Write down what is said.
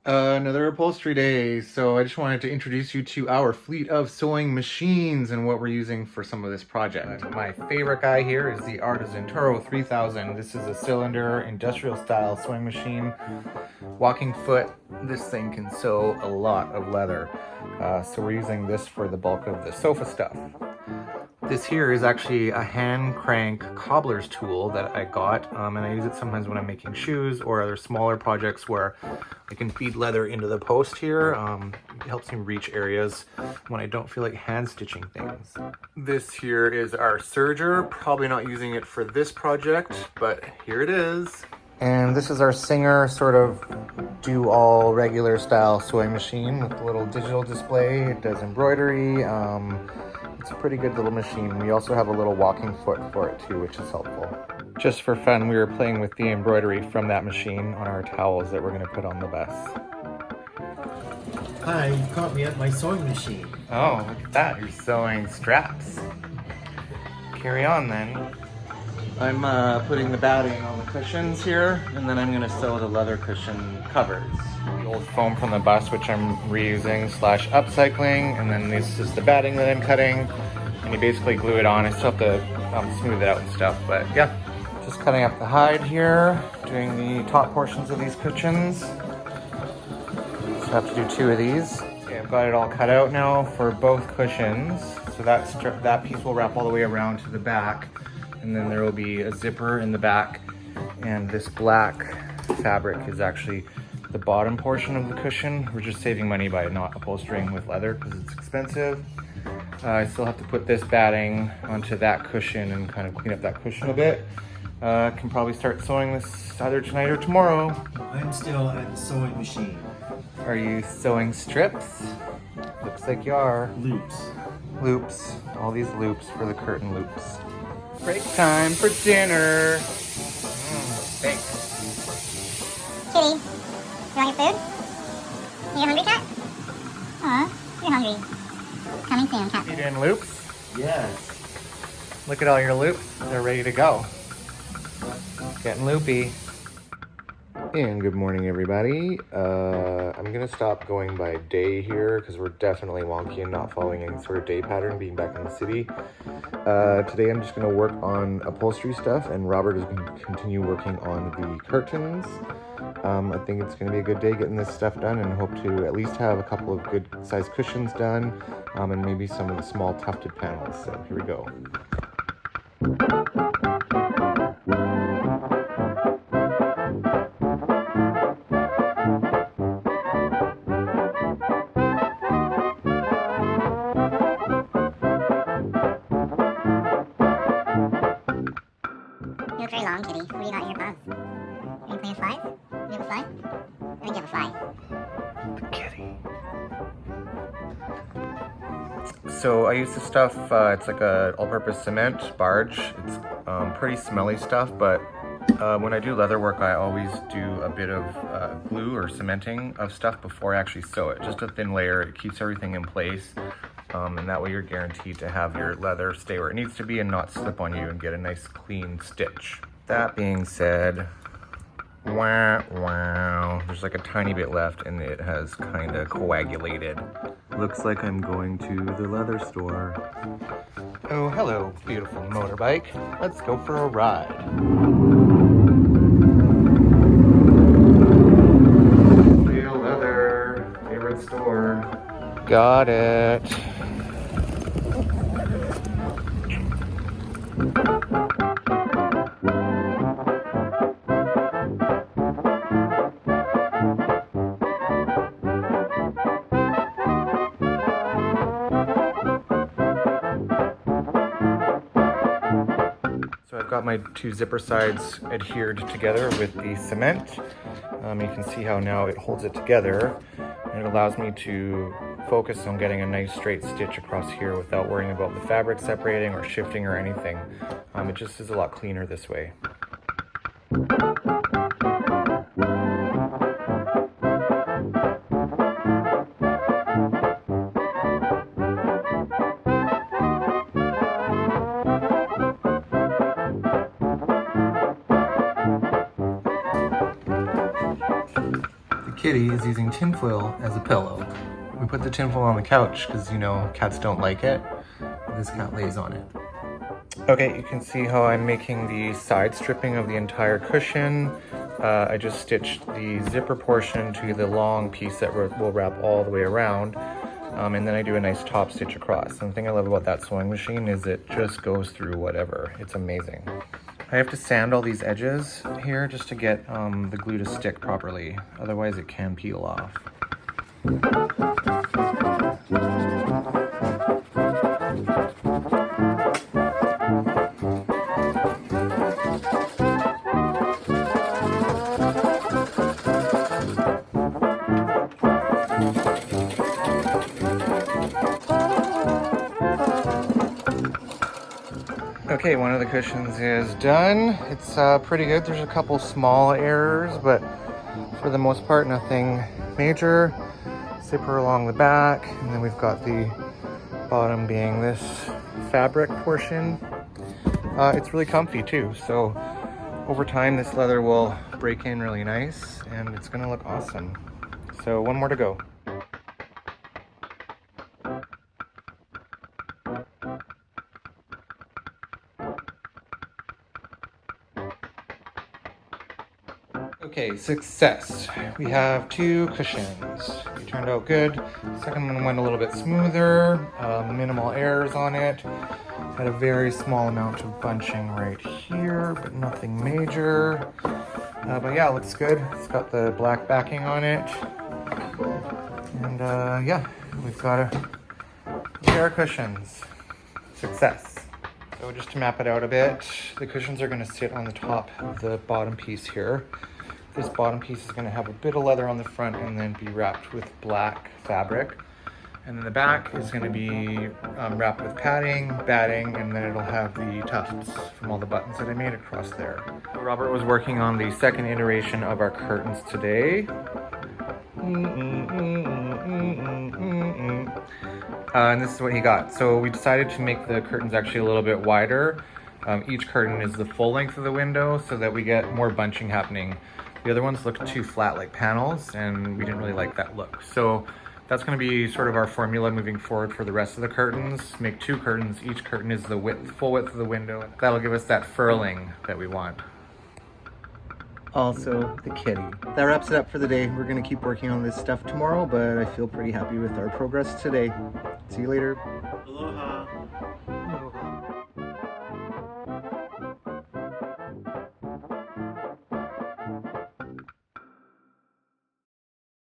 Another upholstery day. So I just wanted to introduce you to our fleet of sewing machines and what we're using for some of this project. My favorite guy here is the Artisan Toro 3000. This is a cylinder, industrial style sewing machine. Walking foot, this thing can sew a lot of leather. So we're using this for the bulk of the sofa stuff. This here is actually a hand crank cobbler's tool that I got, and I use it sometimes when I'm making shoes or other smaller projects where I can feed leather into the post here. It helps me reach areas when I don't feel like hand stitching things. This here is our serger, probably not using it for this project, but here it is. And this is our Singer sort of do all regular style sewing machine with a little digital display. It does embroidery. It's a pretty good little machine. We also have a little walking foot for it too, which is helpful. Just for fun, we were playing with the embroidery from that machine on our towels that we're going to put on the bus. Hi, you caught me at my sewing machine. Oh, look at that. You're sewing straps. Carry on then. I'm putting the batting on the cushions here, and then I'm going to sew the leather cushion covers. The old foam from the bus, which I'm reusing / upcycling, and then this is the batting that I'm cutting, and you basically glue it on. I still have to smooth it out and stuff, but yeah. Just cutting up the hide here, doing the top portions of these cushions. So I have to do 2 of these. Okay, I've got it all cut out now for both cushions. So that piece will wrap all the way around to the back, and then there will be a zipper in the back, and this black fabric is actually the bottom portion of the cushion. We're just saving money by not upholstering with leather because it's expensive. I still have to put this batting onto that cushion and kind of clean up that cushion a bit. Can probably start sewing this either tonight or tomorrow. I'm still at the sewing machine. Are you sewing strips? Looks like you are. Loops. Loops. All these loops for the curtain loops. Break time for dinner. Thanks. Kitty, you want your food? You hungry, cat? Aw, you're hungry. Coming soon, cat. You doing loops? Yes. Look at all your loops. They're ready to go. Getting loopy. And good morning, everybody. I'm gonna stop going by day here because we're definitely wonky and not following any sort of day pattern being back in the city. Today I'm just gonna work on upholstery stuff, and Robert is gonna continue working on the curtains. I think it's gonna be a good day getting this stuff done, and hope to at least have a couple of good sized cushions done, and maybe some of the small tufted panels. So here we go. You look very long, Kitty. What do you got in your gloves? Are you playing flies? Do you have a fly? I think you have a fly. The kitty. So I use this stuff, it's like a all-purpose cement barge. It's pretty smelly stuff, but when I do leather work, I always do a bit of glue or cementing of stuff before I actually sew it. Just a thin layer, it keeps everything in place. And that way you're guaranteed to have your leather stay where it needs to be and not slip on you and get a nice clean stitch. That being said, wow, there's like a tiny bit left and it has kind of coagulated. Looks like I'm going to the leather store. Oh, hello, beautiful motorbike. Let's go for a ride. Real leather, favorite store. Got it. So I've got my 2 zipper sides adhered together with the cement. You can see how now it holds it together, and it allows me to focus on getting a nice straight stitch across here without worrying about the fabric separating or shifting or anything. It just is a lot cleaner this way. Kitty is using tinfoil as a pillow. We put the tinfoil on the couch because, you know, cats don't like it. This cat lays on it. Okay, you can see how I'm making the side stripping of the entire cushion. I just stitched the zipper portion to the long piece that will wrap all the way around. And then I do a nice top stitch across. And the thing I love about that sewing machine is it just goes through whatever. It's amazing. I have to sand all these edges here just to get the glue to stick properly. Otherwise it can peel off. Okay, one of the cushions is done. It's pretty good. There's a couple small errors, but for the most part, nothing major. Zipper along the back, and then we've got the bottom being this fabric portion. It's really comfy too, so over time this leather will break in really nice, and it's gonna look awesome. So one more to go. Okay, success. We have 2 cushions. They turned out good. Second one went a little bit smoother, minimal errors on it. Had a very small amount of bunching right here, but nothing major. But yeah, it looks good. It's got the black backing on it. And yeah, we've got a pair of cushions. Success. So just to map it out a bit, the cushions are going to sit on the top of the bottom piece here. This bottom piece is going to have a bit of leather on the front and then be wrapped with black fabric. And then the back is going to be wrapped with padding, batting, and then it'll have the tufts from all the buttons that I made across there. Robert was working on the second iteration of our curtains today. And this is what he got. So we decided to make the curtains actually a little bit wider. Each curtain is the full length of the window so that we get more bunching happening. The other ones look too flat like panels, and we didn't really like that look. So that's going to be sort of our formula moving forward for the rest of the curtains. Make 2 curtains. Each curtain is the full width of the window. That'll give us that furling that we want. Also, the kitty. That wraps it up for the day. We're going to keep working on this stuff tomorrow, but I feel pretty happy with our progress today. See you later. Aloha.